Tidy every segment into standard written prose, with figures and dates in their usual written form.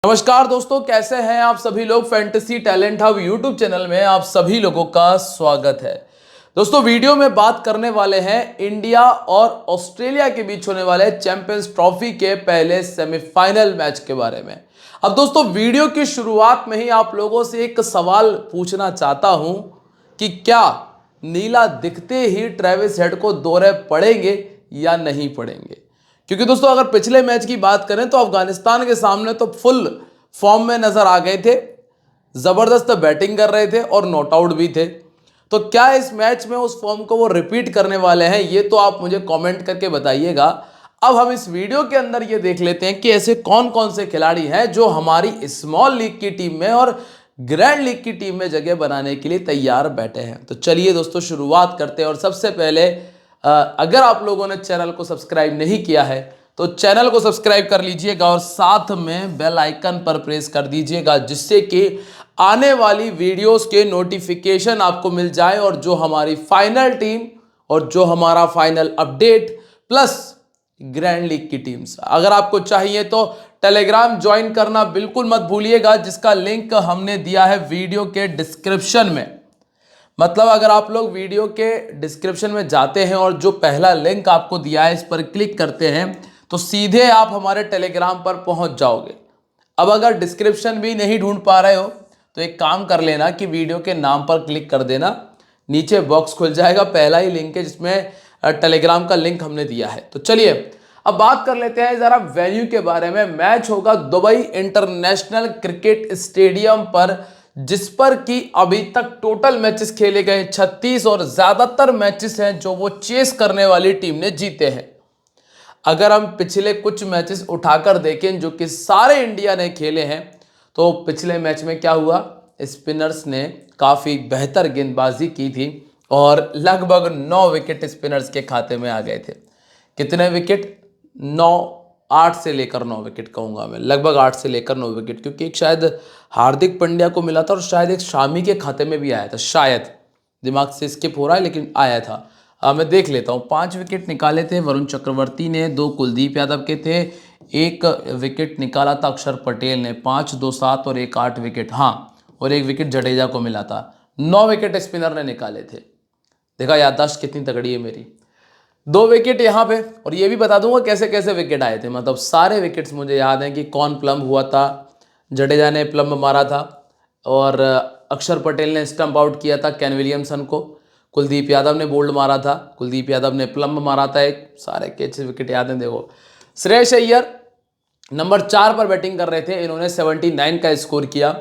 नमस्कार दोस्तों, कैसे हैं आप सभी लोग। Fantasy talent hub YouTube channel में आप सभी लोगों का स्वागत है। दोस्तों, वीडियो में बात करने वाले हैं इंडिया और ऑस्ट्रेलिया के बीच होने वाले चैंपियंस ट्रॉफी के पहले सेमीफाइनल मैच के बारे में। अब दोस्तों, वीडियो की शुरुआत में ही आप लोगों से एक सवाल पूछना चाहता हूं कि क्या नीला दिखते ही ट्रेविस हेड को दौरे पड़ेंगे या नहीं पड़ेंगे। क्योंकि दोस्तों, अगर पिछले मैच की बात करें तो अफगानिस्तान के सामने तो फुल फॉर्म में नजर आ गए थे, जबरदस्त बैटिंग कर रहे थे और नॉट आउट भी थे। तो क्या इस मैच में उस फॉर्म को वो रिपीट करने वाले हैं, ये तो आप मुझे कमेंट करके बताइएगा। अब हम इस वीडियो के अंदर ये देख लेते हैं कि ऐसे कौन कौन से खिलाड़ी हैं जो हमारी स्मॉल लीग की टीम में और ग्रैंड लीग की टीम में जगह बनाने के लिए तैयार बैठे हैं। तो चलिए दोस्तों, शुरुआत करते हैं। और सबसे पहले अगर आप लोगों ने चैनल को सब्सक्राइब नहीं किया है तो चैनल को सब्सक्राइब कर लीजिएगा और साथ में बेल आइकन पर प्रेस कर दीजिएगा, जिससे कि आने वाली वीडियोस के नोटिफिकेशन आपको मिल जाए और जो हमारी फाइनल टीम और जो हमारा final update plus grand league की टीम्स अगर आपको चाहिए तो टेलीग्राम ज्वाइन करना बिल्कुल मत भूलिएगा, जिसका लिंक हमने दिया है वीडियो के डिस्क्रिप्शन में। मतलब अगर आप लोग वीडियो के डिस्क्रिप्शन में जाते हैं और जो पहला लिंक आपको दिया है इस पर क्लिक करते हैं तो सीधे आप हमारे टेलीग्राम पर पहुंच जाओगे। अब अगर डिस्क्रिप्शन भी नहीं ढूंढ पा रहे हो तो एक काम कर लेना कि वीडियो के नाम पर क्लिक कर देना, नीचे बॉक्स खुल जाएगा, पहला ही लिंक है जिसमें टेलीग्राम का लिंक हमने दिया है। तो चलिए अब बात कर लेते हैं जरा वेन्यू के बारे में। मैच होगा दुबई इंटरनेशनल क्रिकेट स्टेडियम पर, जिस पर कि अभी तक टोटल मैचेस खेले गए 36 और ज्यादातर मैचेस हैं जो वो चेस करने वाली टीम ने जीते हैं। अगर हम पिछले कुछ मैचेस उठाकर देखें जो कि सारे इंडिया ने खेले हैं तो पिछले मैच में क्या हुआ, स्पिनर्स ने काफ़ी बेहतर गेंदबाजी की थी और लगभग 9 विकेट स्पिनर्स के खाते में आ गए थे। कितने विकेट? 9, 8 से लेकर 9 विकेट कहूँगा मैं, लगभग 8 से लेकर 9 विकेट, क्योंकि एक शायद हार्दिक पांड्या को मिला था और शायद एक शामी के खाते में भी आया था, शायद दिमाग से स्किप हो रहा है लेकिन आया था। मैं देख लेता हूँ। 5 विकेट निकाले थे वरुण चक्रवर्ती ने, 2 कुलदीप यादव के थे, 1 विकेट निकाला था अक्षर पटेल ने, 5, 2, 7 और 1, 8 विकेट, हाँ, और 1 विकेट जडेजा को मिला था। 9 विकेट स्पिनर ने निकाले थे। देखा याददाश्त कितनी तगड़ी है मेरी। 2 विकेट यहाँ पे, और ये भी बता दूंगा कैसे कैसे विकेट आए थे। मतलब सारे विकेट्स मुझे याद हैं कि कौन प्लम्ब हुआ था। जडेजा ने प्लम्ब मारा था और अक्षर पटेल ने स्टंप आउट किया था केन विलियमसन को। कुलदीप यादव ने बोल्ड मारा था, कुलदीप यादव ने प्लम्ब मारा था एक। सारे कैचे विकेट याद हैं। देखो, श्रेयस अय्यर नंबर 4 पर बैटिंग कर रहे थे, इन्होंने 79 का स्कोर किया।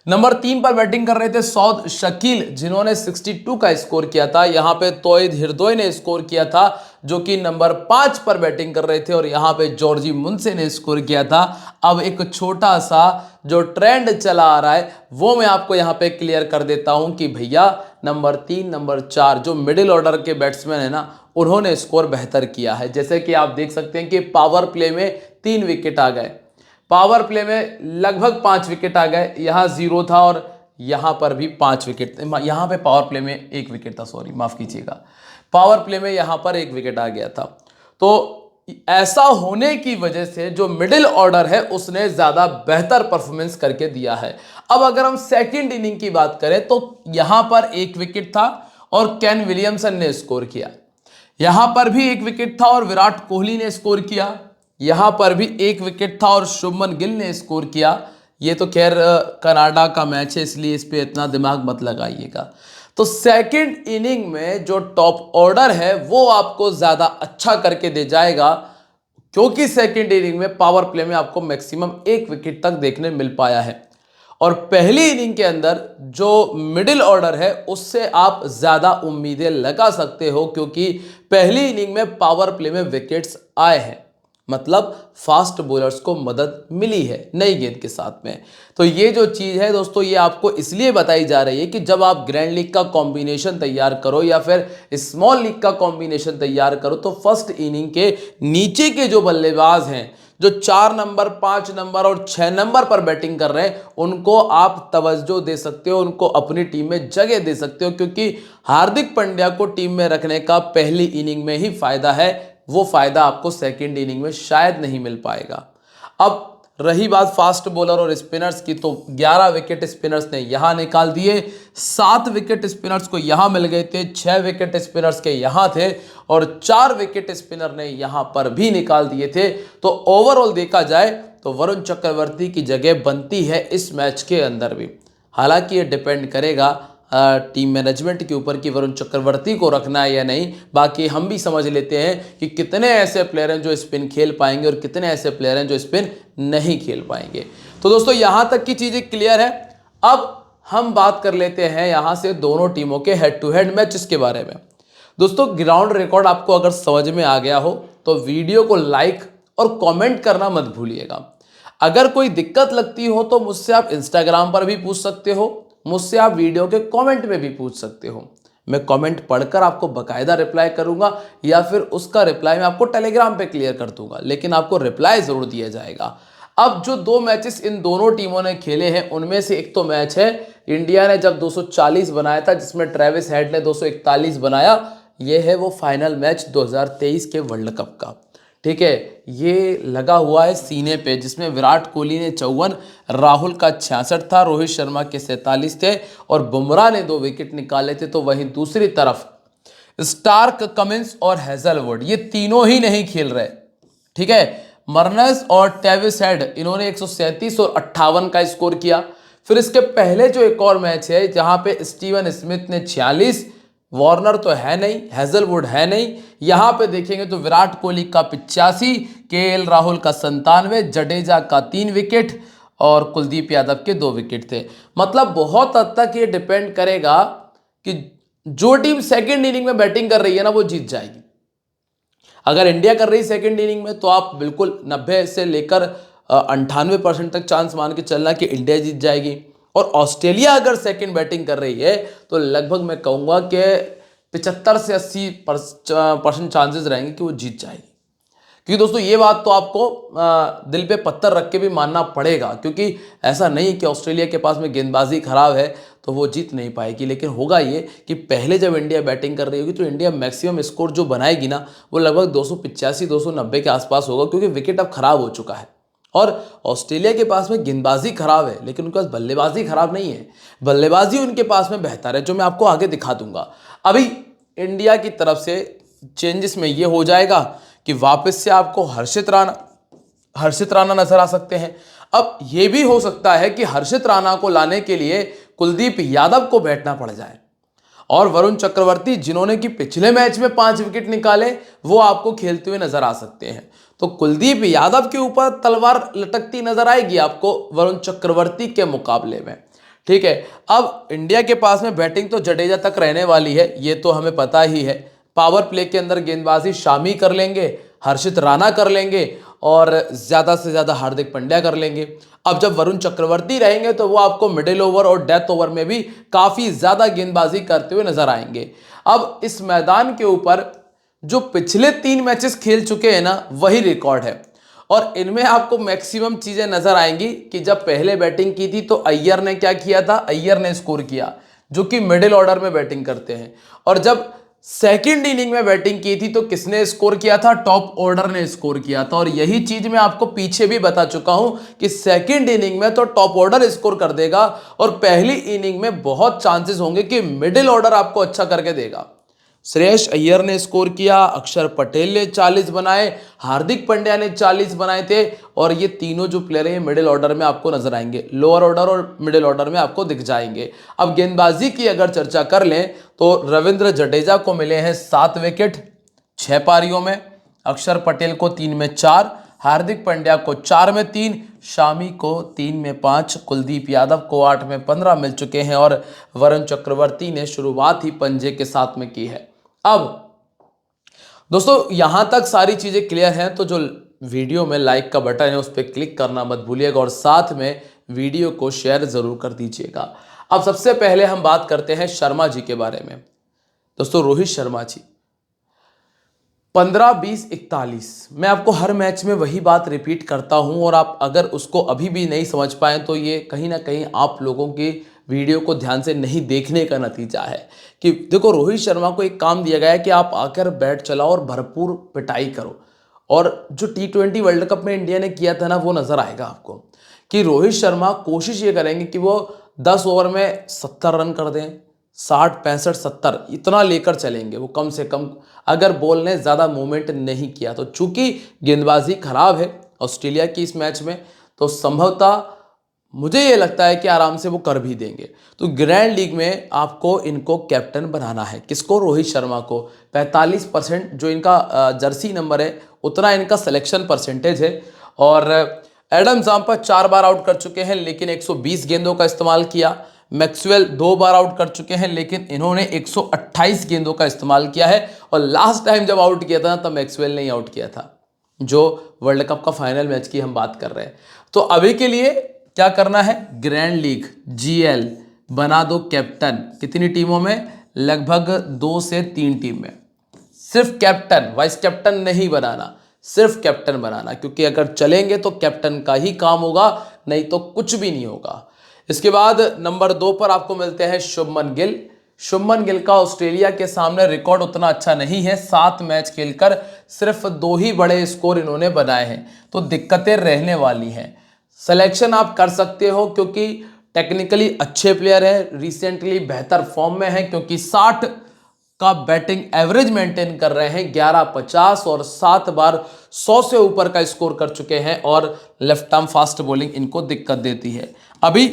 नंबर 3 पर बैटिंग कर रहे थे सौद शकील, जिन्होंने 62 का स्कोर किया था। यहाँ पे तौहीद हृदय ने स्कोर किया था जो कि नंबर 5 पर बैटिंग कर रहे थे, और यहाँ पे जॉर्जी मुंसे ने स्कोर किया था। अब एक छोटा सा जो ट्रेंड चला आ रहा है वो मैं आपको यहाँ पे क्लियर कर देता हूँ कि भैया नंबर 3, नंबर 4 जो मिडिल ऑर्डर के बैट्समैन है ना, उन्होंने स्कोर बेहतर किया है। जैसे कि आप देख सकते हैं कि पावर प्ले में 3 विकेट आ गए, पावर प्ले में लगभग 5 विकेट आ गए, यहाँ 0 था और यहाँ पर भी 5 विकेट, यहाँ पे पावर प्ले में 1 विकेट था, सॉरी माफ कीजिएगा, पावर प्ले में यहाँ पर 1 विकेट आ गया था। तो ऐसा होने की वजह से जो मिडिल ऑर्डर है उसने ज्यादा बेहतर परफॉर्मेंस करके दिया है। अब अगर हम सेकंड इनिंग की बात करें तो यहां पर 1 विकेट था और केन विलियमसन ने स्कोर किया, यहां पर भी 1 विकेट था और विराट कोहली ने स्कोर किया, यहां पर भी 1 विकेट था और शुभमन गिल ने स्कोर किया। ये तो खैर कनाडा का मैच है इसलिए इस पे इतना दिमाग मत लगाइएगा। तो सेकंड इनिंग में जो टॉप ऑर्डर है वो आपको ज्यादा अच्छा करके दे जाएगा, क्योंकि सेकंड इनिंग में पावर प्ले में आपको मैक्सिमम 1 विकेट तक देखने मिल पाया है, और पहली इनिंग के अंदर जो मिडिल ऑर्डर है उससे आप ज्यादा उम्मीदें लगा सकते हो, क्योंकि पहली इनिंग में पावर प्ले में विकेट्स आए हैं, मतलब फास्ट बॉलर्स को मदद मिली है नई गेंद के साथ में। तो ये जो चीज़ है दोस्तों, ये आपको इसलिए बताई जा रही है कि जब आप ग्रैंड लीग का कॉम्बिनेशन तैयार करो या फिर स्मॉल लीग का कॉम्बिनेशन तैयार करो तो फर्स्ट इनिंग के नीचे के जो बल्लेबाज हैं, जो 4 नंबर, 5 नंबर और 6 नंबर पर बैटिंग कर रहे हैं, उनको आप तवज्जो दे सकते हो, उनको अपनी टीम में जगह दे सकते हो, क्योंकि हार्दिक पांड्या को टीम में रखने का पहली इनिंग में ही फायदा है, वो फायदा आपको सेकंड इनिंग में शायद नहीं मिल पाएगा। अब रही बात फास्ट बॉलर और स्पिनर्स की, तो 11 विकेट स्पिनर्स ने यहां निकाल दिए, 7 विकेट स्पिनर्स को यहां मिल गए थे, 6 विकेट स्पिनर्स के यहां थे और 4 विकेट स्पिनर ने यहां पर भी निकाल दिए थे। तो ओवरऑल देखा जाए तो वरुण चक्रवर्ती की जगह बनती है इस मैच के अंदर भी। हालांकि ये डिपेंड करेगा टीम मैनेजमेंट के ऊपर कि वरुण चक्रवर्ती को रखना है या नहीं। बाकी हम भी समझ लेते हैं कि कितने ऐसे प्लेयर हैं जो स्पिन खेल पाएंगे और कितने ऐसे प्लेयर हैं जो स्पिन नहीं खेल पाएंगे। तो दोस्तों यहां तक की चीजें क्लियर है। अब हम बात कर लेते हैं यहां से दोनों टीमों के हेड टू हेड मैचेस के बारे में। दोस्तों ग्राउंड रिकॉर्ड आपको अगर समझ में आ गया हो तो वीडियो को लाइक और कमेंट करना मत भूलिएगा। अगर कोई दिक्कत लगती हो तो मुझसे आप इंस्टाग्राम पर भी पूछ सकते हो, मुझसे आप वीडियो के कमेंट में भी पूछ सकते हो। मैं कमेंट पढ़कर आपको बकायदा रिप्लाई करूंगा या फिर उसका रिप्लाई मैं आपको टेलीग्राम पे क्लियर कर दूंगा, लेकिन आपको रिप्लाई जरूर दिया जाएगा। अब जो 2 मैचेस इन दोनों टीमों ने खेले हैं उनमें से एक तो मैच है इंडिया ने जब 240 बनाया था जिसमें ट्रेविस हेड ने 241 बनाया। यह है वो फाइनल मैच 2023 के वर्ल्ड कप का। ठीक है, ये लगा हुआ है सीने पे, जिसमें विराट कोहली ने 54, राहुल का 66 था, रोहित शर्मा के 47 थे और बुमराह ने 2 विकेट निकाले थे। तो वहीं दूसरी तरफ स्टार्क, कमिंस और हेजलवुड ये तीनों ही नहीं खेल रहे। ठीक है, मर्नस और ट्रेविस हेड इन्होंने 137 और 58 का स्कोर किया। फिर इसके पहले जो एक और मैच है जहां पे स्टीवन स्मिथ ने 46, वार्नर तो है नहीं, हेजलवुड है नहीं, यहां पे देखेंगे तो विराट कोहली का 85, केएल राहुल का 97, जडेजा का 3 विकेट और कुलदीप यादव के 2 विकेट थे। मतलब बहुत हद तक ये डिपेंड करेगा कि जो टीम सेकेंड इनिंग में बैटिंग कर रही है ना वो जीत जाएगी। अगर इंडिया कर रही है सेकेंड इनिंग में तो आप बिल्कुल 90 से लेकर 98% तक चांस मान के चलना कि इंडिया जीत जाएगी। और ऑस्ट्रेलिया अगर सेकंड बैटिंग कर रही है तो लगभग मैं कहूंगा कि 75 से 80% चांसेस रहेंगे कि वो जीत जाएगी। क्योंकि दोस्तों ये बात तो आपको दिल पे पत्थर रख के भी मानना पड़ेगा, क्योंकि ऐसा नहीं कि ऑस्ट्रेलिया के पास में गेंदबाजी खराब है तो वो जीत नहीं पाएगी। लेकिन होगा ये कि पहले जब इंडिया बैटिंग कर रही होगी तो इंडिया मैक्सिमम स्कोर जो बनाएगी ना वो लगभग 285 290 के आसपास होगा, क्योंकि विकेट अब खराब हो चुका है। और ऑस्ट्रेलिया के पास में गेंदबाजी खराब है लेकिन उनके पास बल्लेबाजी खराब नहीं है, बल्लेबाजी उनके पास में बेहतर है, जो मैं आपको आगे दिखा दूंगा। अभी इंडिया की तरफ से चेंजेस में ये हो जाएगा कि वापस से आपको हर्षित राणा नजर आ सकते हैं। अब ये भी हो सकता है कि हर्षित राणा को लाने के लिए कुलदीप यादव को बैठना पड़ जाए और वरुण चक्रवर्ती जिन्होंने कि पिछले मैच में 5 विकेट निकाले वो आपको खेलते हुए नजर आ सकते हैं। तो कुलदीप यादव के ऊपर तलवार लटकती नजर आएगी आपको वरुण चक्रवर्ती के मुकाबले में। ठीक है, अब इंडिया के पास में बैटिंग तो जडेजा तक रहने वाली है, ये तो हमें पता ही है। पावर प्ले के अंदर गेंदबाजी शामी कर लेंगे, हर्षित राणा कर लेंगे और ज्यादा से ज्यादा हार्दिक पांड्या कर लेंगे। अब जब वरुण चक्रवर्ती रहेंगे तो वो आपको मिडिल ओवर और डेथ ओवर में भी काफी ज्यादा गेंदबाजी करते हुए नजर आएंगे। अब इस मैदान के ऊपर जो पिछले 3 मैचेस खेल चुके हैं ना वही रिकॉर्ड है और इनमें आपको मैक्सिमम चीजें नजर आएंगी कि जब पहले बैटिंग की थी तो अय्यर ने क्या किया था, अय्यर ने स्कोर किया जो कि मिडिल ऑर्डर में बैटिंग करते हैं। और जब सेकंड इनिंग में बैटिंग की थी तो किसने स्कोर किया था, टॉप ऑर्डर ने स्कोर किया था। और यही चीज मैं आपको पीछे भी बता चुका हूं कि सेकंड इनिंग में तो टॉप ऑर्डर स्कोर कर देगा और पहली इनिंग में बहुत चांसेस होंगे कि मिडिल ऑर्डर आपको अच्छा करके देगा। श्रेयस अय्यर ने स्कोर किया, अक्षर पटेल ने 40 बनाए, हार्दिक पांड्या ने 40 बनाए थे और ये तीनों जो प्लेयर हैं मिडिल ऑर्डर में आपको नजर आएंगे, लोअर ऑर्डर और मिडिल ऑर्डर में आपको दिख जाएंगे। अब गेंदबाजी की अगर चर्चा कर लें तो रविंद्र जडेजा को मिले हैं 7 विकेट 6 पारियों में, अक्षर पटेल को 3 में 4, हार्दिक पांड्या को 4 में 3, शामी को 3 में 5, कुलदीप यादव को 8 में 15 मिल चुके हैं और वरुण चक्रवर्ती ने शुरुआत ही पंजे के साथ में की है। अब दोस्तों यहां तक सारी चीजें क्लियर हैं तो जो वीडियो में लाइक का बटन है उस पर क्लिक करना मत भूलिएगा और साथ में वीडियो को शेयर जरूर कर दीजिएगा। अब सबसे पहले हम बात करते हैं शर्मा जी के बारे में। दोस्तों रोहित शर्मा जी 15, 20, 41 मैं आपको हर मैच में वही बात रिपीट करता हूं और आप अगर उसको अभी भी नहीं समझ पाए तो ये कहीं ना कहीं आप लोगों की वीडियो को ध्यान से नहीं देखने का नतीजा है कि देखो रोहित शर्मा को एक काम दिया गया है कि आप आकर बैट चलाओ और भरपूर पिटाई करो और जो T20 वर्ल्ड कप में इंडिया ने किया था ना, वो नजर आएगा आपको कि रोहित शर्मा कोशिश ये करेंगे कि वो 10 ओवर में 70 रन कर दें, 60 65 70 इतना लेकर चलेंगे वो कम से कम, अगर बॉल ने ज़्यादा मूवमेंट नहीं किया तो। चूंकि गेंदबाजी खराब है ऑस्ट्रेलिया की इस मैच में, तो संभवतः मुझे ये लगता है कि आराम से वो कर भी देंगे। तो ग्रैंड लीग में आपको इनको कैप्टन बनाना है। किसको? रोहित शर्मा को। 45% जो इनका जर्सी नंबर है उतना इनका सिलेक्शन परसेंटेज है। और एडम जाम्पा 4 बार आउट कर चुके हैं लेकिन 120 गेंदों का इस्तेमाल किया। मैक्सवेल 2 बार आउट कर चुके हैं लेकिन इन्होंने 128 गेंदों का इस्तेमाल किया है। और लास्ट टाइम जब आउट किया था तब मैक्सवेल ने ही आउट किया था, जो वर्ल्ड कप का फाइनल मैच की हम बात कर रहे हैं। तो अभी के लिए क्या करना है? ग्रैंड लीग GL बना दो कैप्टन। कितनी टीमों में? लगभग 2 से 3 टीम में। सिर्फ कैप्टन, वाइस कैप्टन नहीं बनाना, सिर्फ कैप्टन बनाना, क्योंकि अगर चलेंगे तो कैप्टन का ही काम होगा, नहीं तो कुछ भी नहीं होगा। इसके बाद नंबर 2 पर आपको मिलते हैं शुभमन गिल। शुभमन गिल का ऑस्ट्रेलिया के सामने रिकॉर्ड उतना अच्छा नहीं है। 7 मैच खेलकर सिर्फ 2 ही बड़े स्कोर इन्होंने बनाए हैं, तो दिक्कतें रहने वाली हैं। सिलेक्शन आप कर सकते हो क्योंकि टेक्निकली अच्छे प्लेयर हैं, रिसेंटली बेहतर फॉर्म में हैं, क्योंकि 60 का बैटिंग एवरेज मेंटेन कर रहे हैं, 11-50 और 7 बार 100 से ऊपर का स्कोर कर चुके हैं। और लेफ्ट आर्म फास्ट बॉलिंग इनको दिक्कत देती है। अभी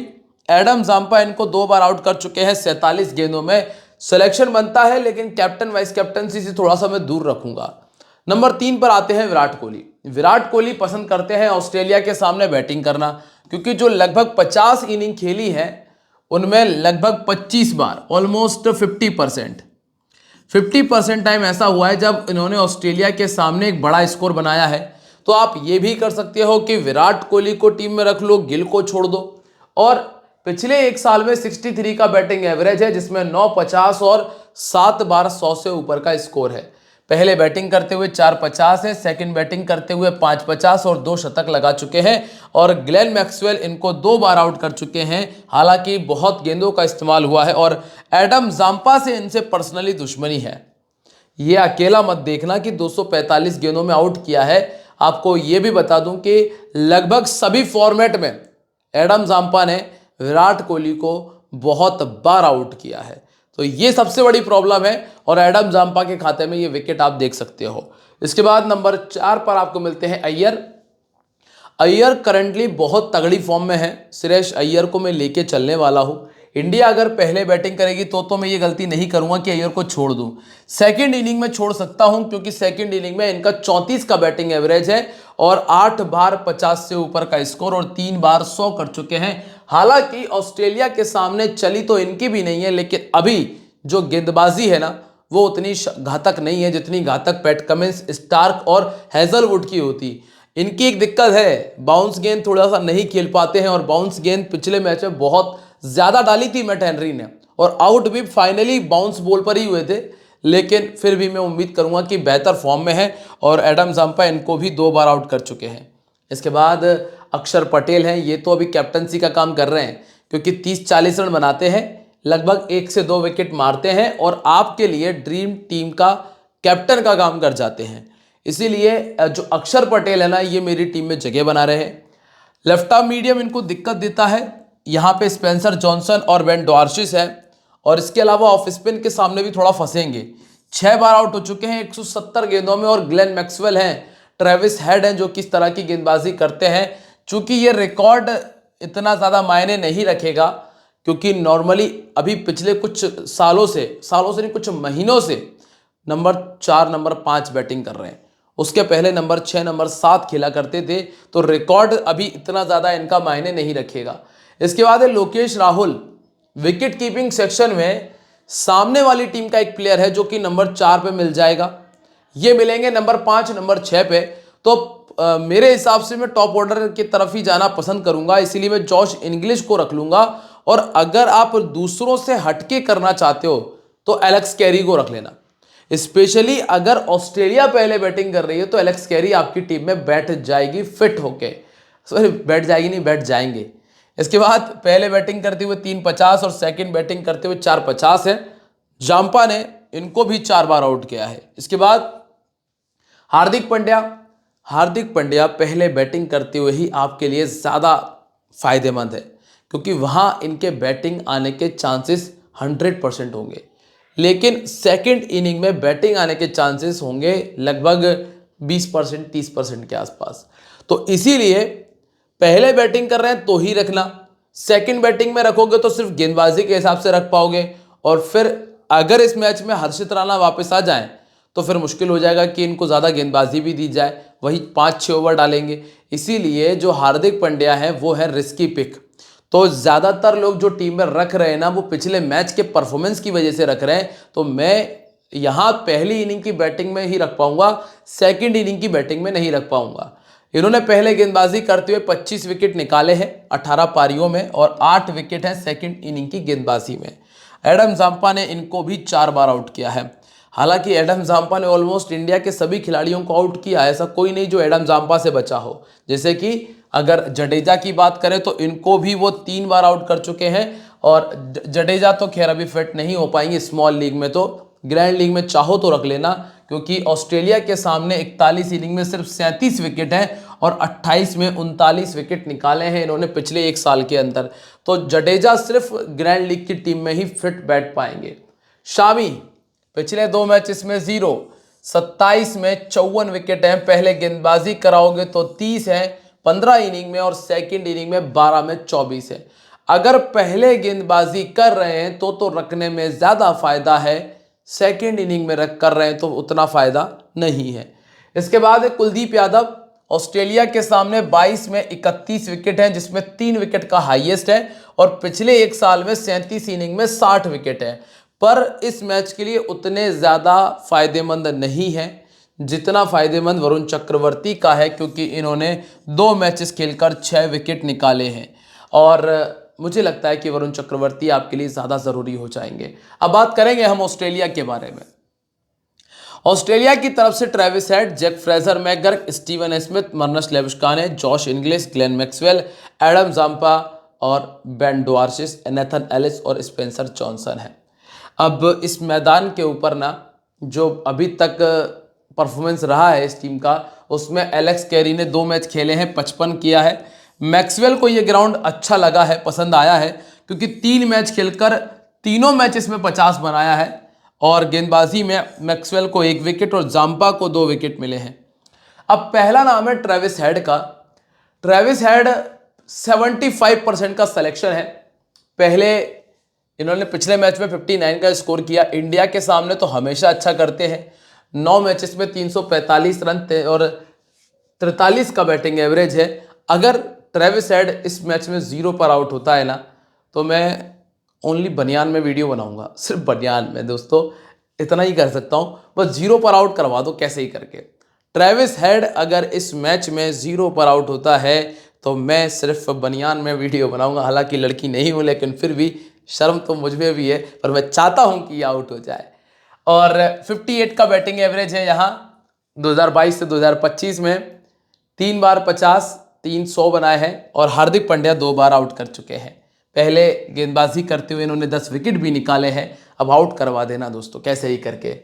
एडम जाम्पा इनको 2 बार आउट कर चुके हैं 47 गेंदों में। सिलेक्शन बनता है लेकिन कैप्टन वाइस कैप्टनसी से थोड़ा सा मैं दूर रखूंगा। नंबर 3 पर आते हैं विराट कोहली। विराट कोहली पसंद करते हैं ऑस्ट्रेलिया के सामने बैटिंग करना, क्योंकि जो लगभग 50 इनिंग खेली है उनमें लगभग 25 बार, ऑलमोस्ट 50% टाइम ऐसा हुआ है जब इन्होंने ऑस्ट्रेलिया के सामने एक बड़ा स्कोर बनाया है। तो आप ये भी कर सकते हो कि विराट कोहली को टीम में रख लो, गिल को छोड़ दो। और पिछले 1 साल में 63 का बैटिंग एवरेज है, जिसमें 9-50 और 7 बार 100 से ऊपर का स्कोर है। पहले बैटिंग करते हुए 4-50 है, सेकंड बैटिंग करते हुए 5-50 और 2 शतक लगा चुके हैं। और ग्लेन मैक्सवेल इनको 2 बार आउट कर चुके हैं, हालांकि बहुत गेंदों का इस्तेमाल हुआ है। और एडम जाम्पा से इनसे पर्सनली दुश्मनी है। ये अकेला मत देखना कि 245 गेंदों में आउट किया है। आपको ये भी बता दूं कि लगभग सभी फॉर्मेट में एडम जाम्पा ने विराट कोहली को बहुत बार आउट किया है। तो ये सबसे बड़ी प्रॉब्लम है और एडम जाम्पा के खाते में ये विकेट आप देख सकते हो। इसके बाद नंबर 4 पर आपको मिलते हैं अय्यर। अय्यर करंटली बहुत तगड़ी फॉर्म में है। श्रेयस अय्यर को मैं लेके चलने वाला हूं। इंडिया अगर पहले बैटिंग करेगी तो मैं ये गलती नहीं करूंगा कि अय्यर को छोड़ दूं। सेकंड इनिंग में छोड़ सकता हूं, क्योंकि सेकंड इनिंग में इनका 34 का बैटिंग एवरेज है और 8 बार 50 से ऊपर का स्कोर और 3 बार 100 कर चुके हैं। हालांकि ऑस्ट्रेलिया के सामने चली तो इनकी भी नहीं है, लेकिन अभी जो गेंदबाजी है ना वो उतनी घातक नहीं है जितनी घातक पैट कमिंस, स्टार्क और हेजलवुड की होती। इनकी एक दिक्कत है, बाउंस गेंद थोड़ा सा नहीं खेल पाते हैं और बाउंस गेंद पिछले मैच में बहुत ज्यादा डाली थी मैट हेनरी ने और आउट भी फाइनली बाउंस बॉल पर ही हुए थे। लेकिन फिर भी मैं उम्मीद करूंगा कि बेहतर फॉर्म में है और एडम जाम्पा इनको भी 2 बार आउट कर चुके हैं। इसके बाद अक्षर पटेल हैं। ये तो अभी कैप्टनसी का काम कर रहे हैं, क्योंकि 30-40 रन बनाते हैं, लगभग 1 से 2 विकेट मारते हैं और आपके लिए ड्रीम टीम का कैप्टन का काम कर जाते हैं। इसीलिए जो अक्षर पटेल है ना, ये मेरी टीम में जगह बना रहे हैं। लेफ्ट आर्म मीडियम इनको दिक्कत देता है। यहाँ पे स्पेंसर जॉनसन और बेन डॉर्शिस है और इसके अलावा ऑफ स्पिन के सामने भी थोड़ा फंसेंगे। 6 बार आउट हो चुके हैं 170 गेंदों में और ग्लेन मैक्सवेल हैं, ट्रेविस हेड हैं जो किस तरह की गेंदबाजी करते हैं। चूंकि ये रिकॉर्ड इतना ज़्यादा मायने नहीं रखेगा, क्योंकि नॉर्मली अभी पिछले कुछ सालों से नहीं, कुछ महीनों से नंबर 4 नंबर 5 बैटिंग कर रहे हैं। उसके पहले नंबर 6 नंबर 7 खेला करते थे, तो रिकॉर्ड अभी इतना ज़्यादा इनका मायने नहीं रखेगा। इसके बाद है Lokesh Rahul. Wicket keeping section में सामने वाली टीम का एक प्लेयर है जो कि नंबर 4 पे मिल जाएगा, ये मिलेंगे नंबर 5 नंबर 6 पे। तो मेरे हिसाब से मैं टॉप ऑर्डर की तरफ ही जाना पसंद करूंगा, इसीलिए मैं जॉश इंग्लिश को रख लूंगा। और अगर आप दूसरों से हटके करना चाहते हो तो एलेक्स कैरी को रख लेना। स्पेशली अगर ऑस्ट्रेलिया पहले बैटिंग कर रही है तो एलेक्स कैरी आपकी टीम में बैठ जाएगी फिट होके, सॉरी बैठ जाएगी नहीं, बैठ जाएंगे। इसके बाद पहले बैटिंग करते हुए 3-50 और सेकंड बैटिंग करते हुए 4-50 है। जाम्पा ने इनको भी 4 बार आउट किया है। इसके बाद हार्दिक पांड्या हार्दिक पांड्या पहले बैटिंग करते हुए ही आपके लिए ज़्यादा फायदेमंद है, क्योंकि वहाँ इनके बैटिंग आने के चांसेस 100% होंगे। लेकिन सेकंड इनिंग में बैटिंग आने के चांसेस होंगे लगभग 20% 30% के आसपास। तो इसीलिए पहले बैटिंग कर रहे हैं तो ही रखना, सेकंड बैटिंग में रखोगे तो सिर्फ गेंदबाजी के हिसाब से रख पाओगे, और फिर अगर इस मैच में हर्षित राणा वापस आ जाएं तो फिर मुश्किल हो जाएगा कि इनको ज़्यादा गेंदबाजी भी दी जाए, वही 5-6 ओवर डालेंगे। इसीलिए जो हार्दिक पांड्या है वो है रिस्की पिक। तो ज़्यादातर लोग जो टीम में रख रहे हैं ना, वो पिछले मैच के परफॉर्मेंस की वजह से रख रहे हैं। तो मैं यहाँ पहली इनिंग की बैटिंग में ही रख पाऊंगा, सेकंड इनिंग की बैटिंग में नहीं रख पाऊंगा। इन्होंने पहले गेंदबाजी करते हुए 25 विकेट निकाले हैं 18 पारियों में, और 8 विकेट हैं सेकंड इनिंग की गेंदबाजी में। एडम जाम्पा ने इनको भी 4 बार आउट किया है। हालांकि एडम जाम्पा ने ऑलमोस्ट इंडिया के सभी खिलाड़ियों को आउट किया, ऐसा कोई नहीं जो एडम जाम्पा से बचा हो। जैसे कि अगर जडेजा की बात करें तो इनको भी वो 3 बार आउट कर चुके हैं, और जडेजा तो खैर अभी फिट नहीं हो पाएंगे स्मॉल लीग में, तो ग्रैंड लीग में चाहो तो रख लेना, क्योंकि ऑस्ट्रेलिया के सामने 41 इनिंग में सिर्फ 37 विकेट हैं और 28 में 39 विकेट निकाले हैं इन्होंने पिछले 1 साल के अंदर। तो जडेजा सिर्फ ग्रैंड लीग की टीम में ही फिट बैठ पाएंगे। शामी पिछले 2 मैचेस में 0, 27 में 54 विकेट हैं। पहले गेंदबाजी कराओगे तो 30 है 15 इनिंग में, और सेकंड इनिंग में 12 में 24 है। अगर पहले गेंदबाजी कर रहे हैं तो रखने में ज़्यादा फायदा है, सेकंड इनिंग में रख कर रहे हैं तो उतना फायदा नहीं है। इसके बाद है कुलदीप यादव। ऑस्ट्रेलिया के सामने 22 में 31 विकेट हैं, जिसमें 3 विकेट का हाईएस्ट है, और पिछले 1 साल में 37 इनिंग में 60 विकेट है। पर इस मैच के लिए उतने ज़्यादा फायदेमंद नहीं है जितना फायदेमंद वरुण चक्रवर्ती का है, क्योंकि इन्होंने 2 मैचेस खेलकर 6 विकेट निकाले हैं, और मुझे लगता है कि वरुण चक्रवर्ती आपके लिए ज़्यादा ज़रूरी हो जाएंगे। अब बात करेंगे हम ऑस्ट्रेलिया के बारे में। ऑस्ट्रेलिया की तरफ से Travis Head, Jake Fraser McGurk, Steven Smith, Marnus Labuschagne, Josh Inglis, Glenn Maxwell, Adam Zampa और बेन डुआर्शिस, नेथन एलिस और स्पेंसर जॉनसन है। अब इस मैदान के ऊपर ना जो अभी तक परफॉर्मेंस रहा है इस टीम का, उसमें एलेक्स कैरी ने 2 मैच खेले हैं 55 किया है। मैक्सवेल को ये ग्राउंड अच्छा लगा है, पसंद आया है, क्योंकि 3 मैच खेलकर तीनों मैचेस में 50 बनाया है, और गेंदबाजी में मैक्सवेल को 1 विकेट और जाम्पा को 2 विकेट मिले हैं। अब पहला नाम है ट्रेविस हेड का। ट्रेविस हेड 75% का सिलेक्शन है। पहले इन्होंने पिछले मैच में 59 का स्कोर किया। इंडिया के सामने तो हमेशा अच्छा करते हैं। 9 मैचेस में 345 रन थे और 43 का बैटिंग एवरेज है। अगर ट्रेविस हेड इस मैच में 0 पर आउट होता है ना, तो मैं ओनली बनियान में वीडियो बनाऊंगा, सिर्फ बनियान में दोस्तों, इतना ही कर सकता हूं। बस 0 पर आउट करवा दो कैसे ही करके। ट्रेविस हेड अगर इस मैच में 0 पर आउट होता है तो मैं सिर्फ बनियान में वीडियो बनाऊंगा। हालांकि लड़की नहीं हूं, लेकिन फिर भी शर्म तो मुझ में भी है, पर मैं चाहता हूं कि ये आउट हो जाए। और 58 का बैटिंग एवरेज है यहाँ 2022 से 2025 में। 3 बार 50, 3 100 बनाए हैं, और हार्दिक पांड्या 2 बार आउट कर चुके हैं। पहले गेंदबाजी करते हुए इन्होंने 10 विकेट भी निकाले हैं। अब आउट करवा देना दोस्तों कैसे ही करके।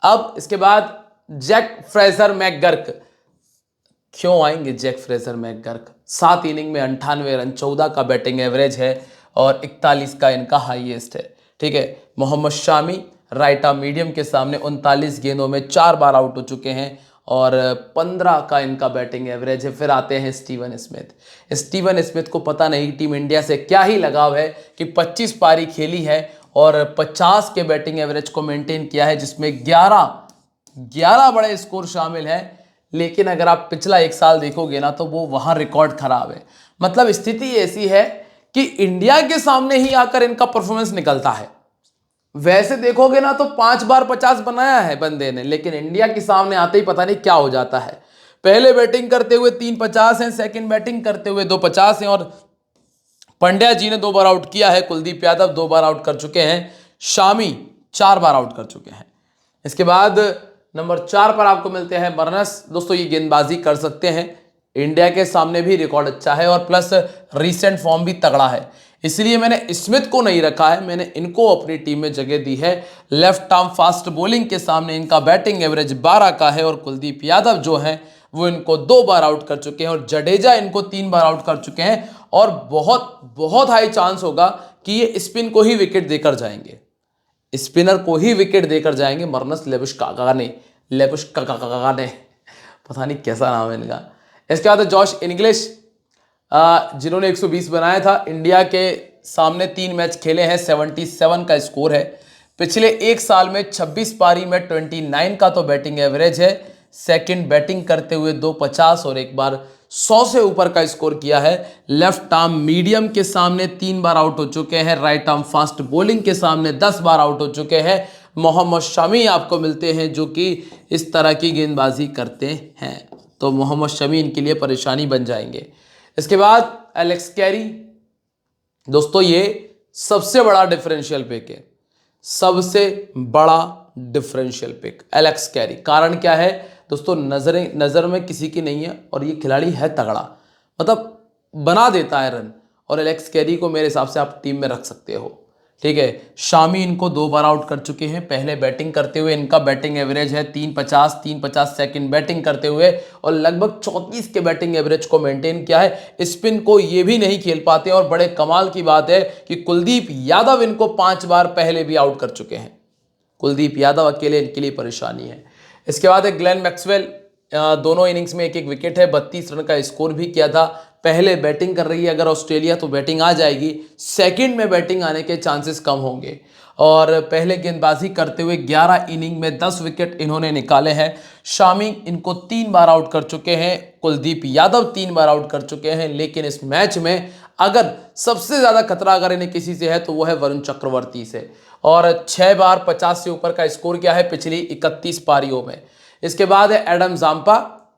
अब इसके बाद जैक फ्रेजर मैकगर्क। क्यों आएंगे जैक फ्रेजर मैकगर्क? 7 इनिंग में 98 रन, 14 का बैटिंग एवरेज है और 41 का इनका हाईएस्ट है। ठीक है। Mohammad Shami right arm medium के सामने 39 गेंदों में 4 बार आउट हो चुके हैं और 15 का इनका बैटिंग एवरेज है। फिर आते हैं स्टीवन स्मिथ। स्टीवन स्मिथ को पता नहीं टीम इंडिया से क्या ही लगाव है कि 25 पारी खेली है और 50 के बैटिंग एवरेज को मेंटेन किया है, जिसमें 11 बड़े स्कोर शामिल हैं। लेकिन अगर आप पिछला 1 साल देखोगे ना, तो वो वहाँ रिकॉर्ड खराब है। मतलब स्थिति ऐसी है कि इंडिया के सामने ही आकर इनका परफॉर्मेंस निकलता है। वैसे देखोगे ना तो 5 बार 50 बनाया है बंदे ने, लेकिन इंडिया के सामने आते ही पता नहीं क्या हो जाता है। पहले बैटिंग करते हुए 3 50 हैं, सेकंड बैटिंग करते हुए 2 50 हैं, और पंड्या जी ने 2 बार आउट किया है। कुलदीप यादव 2 बार आउट कर चुके हैं। शामी 4 बार आउट कर चुके हैं। इसके बाद नंबर 4 पर आपको मिलते हैं मर्नस। दोस्तों ये गेंदबाजी कर सकते हैं, इंडिया के सामने भी रिकॉर्ड अच्छा है और प्लस रीसेंट फॉर्म भी तगड़ा है, इसलिए मैंने स्मिथ को नहीं रखा है। मैंने इनको अपनी टीम में जगह दी है। लेफ्ट आर्म फास्ट बॉलिंग के सामने इनका बैटिंग एवरेज 12 का है और कुलदीप यादव जो हैं वो इनको 2 बार आउट कर चुके हैं और जडेजा इनको 3 बार आउट कर चुके हैं और बहुत बहुत हाई चांस होगा कि ये स्पिन को ही विकेट देकर जाएंगे, स्पिनर को ही विकेट देकर जाएंगे। मर्नस लेबुशकागाने, पता नहीं कैसा नाम है इनका। इसके बाद जॉश इंग्लिश, जिन्होंने 120 बनाया था। इंडिया के सामने 3 मैच खेले हैं, 77 का स्कोर है। पिछले एक साल में 26 पारी में 29 का तो बैटिंग एवरेज है। सेकंड बैटिंग करते हुए 250 और एक बार 100 से ऊपर का स्कोर किया है। लेफ्ट आर्म मीडियम के सामने 3 बार आउट हो चुके हैं। राइट आर्म फास्ट बॉलिंग के सामने 10 बार आउट हो चुके हैं। मोहम्मद शमी आपको मिलते हैं जो कि इस तरह की गेंदबाजी करते हैं, तो मोहम्मद शमी इनके लिए परेशानी बन जाएंगे। इसके बाद एलेक्स कैरी, दोस्तों ये सबसे बड़ा डिफरेंशियल पिक है, सबसे बड़ा डिफरेंशियल पिक एलेक्स कैरी। कारण क्या है दोस्तों, नजर में किसी की नहीं है और ये खिलाड़ी है तगड़ा, मतलब बना देता है रन, और एलेक्स कैरी को मेरे हिसाब से आप टीम में रख सकते हो, ठीक है। शामी इनको 2 बार आउट कर चुके हैं। पहले बैटिंग करते हुए इनका बैटिंग एवरेज है 350 सेकंड बैटिंग करते हुए और लगभग 34 के बैटिंग एवरेज को मेंटेन किया है। स्पिन को ये भी नहीं खेल पाते और बड़े कमाल की बात है कि कुलदीप यादव इनको 5 बार पहले भी आउट कर चुके हैं। कुलदीप यादव अकेले इनके लिए परेशानी है। इसके बाद है ग्लेन मैक्सवेल, दोनों इनिंग्स में 1-1 विकेट है, 32 रन का स्कोर भी किया था। पहले बैटिंग कर रही है अगर ऑस्ट्रेलिया तो बैटिंग आ जाएगी, सेकंड में बैटिंग आने के चांसेस कम होंगे। और पहले गेंदबाजी करते हुए 11 इनिंग में 10 विकेट इन्होंने निकाले हैं। शामी इनको 3 बार आउट कर चुके हैं, कुलदीप यादव 3 बार आउट कर चुके हैं। लेकिन इस मैच में अगर सबसे ज़्यादा खतरा अगर इन्हें किसी से है तो वो है वरुण चक्रवर्ती से, और 6 बार 50 से ऊपर का स्कोर किया है पिछली 31 पारियों में। इसके बाद है एडम जाम्पा,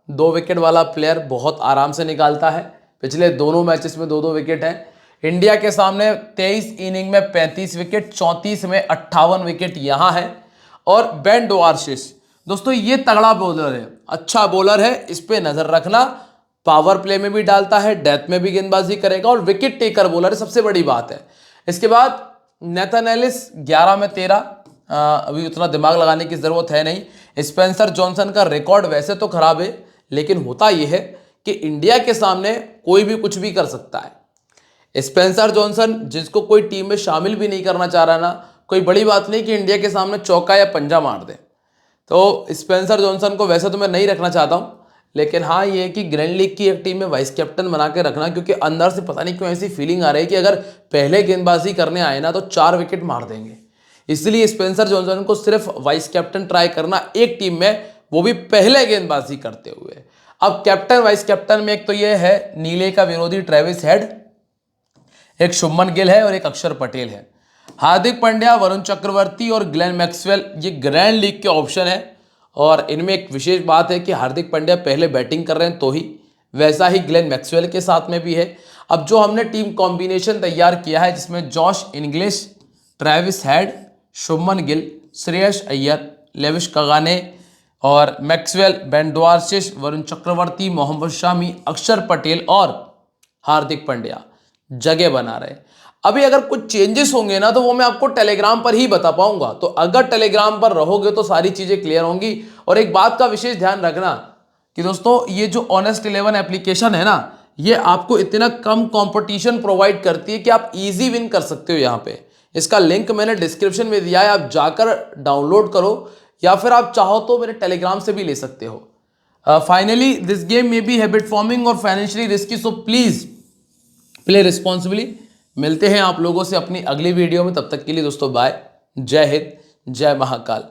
2 विकेट वाला प्लेयर, बहुत आराम से निकालता है। पिछले दोनों मैचेस में 2-2 विकेट हैं। इंडिया के सामने 23 इनिंग में 35 विकेट, 34 में 58 विकेट यहाँ है। और बेन डोआर्शिस, दोस्तों ये तगड़ा बॉलर है, अच्छा बॉलर है, इस पे नजर रखना। पावर प्ले में भी डालता है, डेथ में भी गेंदबाजी करेगा और विकेट टेकर बॉलर है, सबसे बड़ी बात है। इसके बाद नेथन एलिस 11 में 13, अभी उतना दिमाग लगाने की जरूरत है नहीं। स्पेंसर जॉनसन का रिकॉर्ड वैसे तो खराब है, लेकिन होता यह है कि इंडिया के सामने कोई भी कुछ भी कर सकता है। स्पेंसर जॉनसन जिसको कोई टीम में शामिल भी नहीं करना चाह रहा ना, कोई बड़ी बात नहीं कि इंडिया के सामने चौका या पंजा मार दे। तो स्पेंसर जॉनसन को वैसे तो मैं नहीं रखना चाहता हूं, लेकिन हाँ ये है कि ग्रैंड लीग की एक टीम में वाइस कैप्टन बना के रखना, क्योंकि अंदर से पता नहीं क्यों ऐसी फीलिंग आ रही है कि अगर पहले गेंदबाजी करने आए ना तो 4 विकेट मार देंगे। इसलिए स्पेंसर जॉनसन को सिर्फ वाइस कैप्टन ट्राई करना एक टीम में, वो भी पहले गेंदबाजी करते हुए। अब कैप्टन वाइस कैप्टन में एक तो ये है नीले का विरोधी ट्रेविस हेड, एक शुभमन गिल है और एक अक्षर पटेल है। हार्दिक पांड्या, वरुण चक्रवर्ती और ग्लेन मैक्सवेल ये ग्रैंड लीग के ऑप्शन है। और इनमें एक विशेष बात है कि हार्दिक पांड्या पहले बैटिंग कर रहे हैं तो ही, वैसा ही ग्लेन मैक्सवेल के साथ में भी है। अब जो हमने टीम कॉम्बिनेशन तैयार किया है जिसमें Josh Inglis, Travis Head, Shubman Gill, Shreyas Iyer, Labuschagne और Maxwell, Ben Dwarshuis, Varun Chakravarthy, Mohammed Shami, Axar Patel और हार्दिक पांड्या जगह बना रहे। अभी अगर कुछ चेंजेस होंगे ना तो वो मैं आपको टेलीग्राम पर ही बता पाऊंगा, तो अगर टेलीग्राम पर रहोगे तो सारी चीजें क्लियर होंगी। और एक बात का विशेष ध्यान रखना कि दोस्तों ये जो ऑनेस्ट 11 एप्लीकेशन है ना, ये आपको इतना कम कंपटीशन प्रोवाइड करती है कि आप इजी विन कर सकते हो। यहाँ पे इसका लिंक मैंने डिस्क्रिप्शन में दिया है, आप जाकर डाउनलोड करो या फिर आप चाहो तो मेरे टेलीग्राम से भी ले सकते हो। Finally this game may be habit forming और financially risky, so please play responsibly. मिलते हैं आप लोगों से अपनी अगली वीडियो में, तब तक के लिए दोस्तों बाय, जय हिंद, जय महाकाल।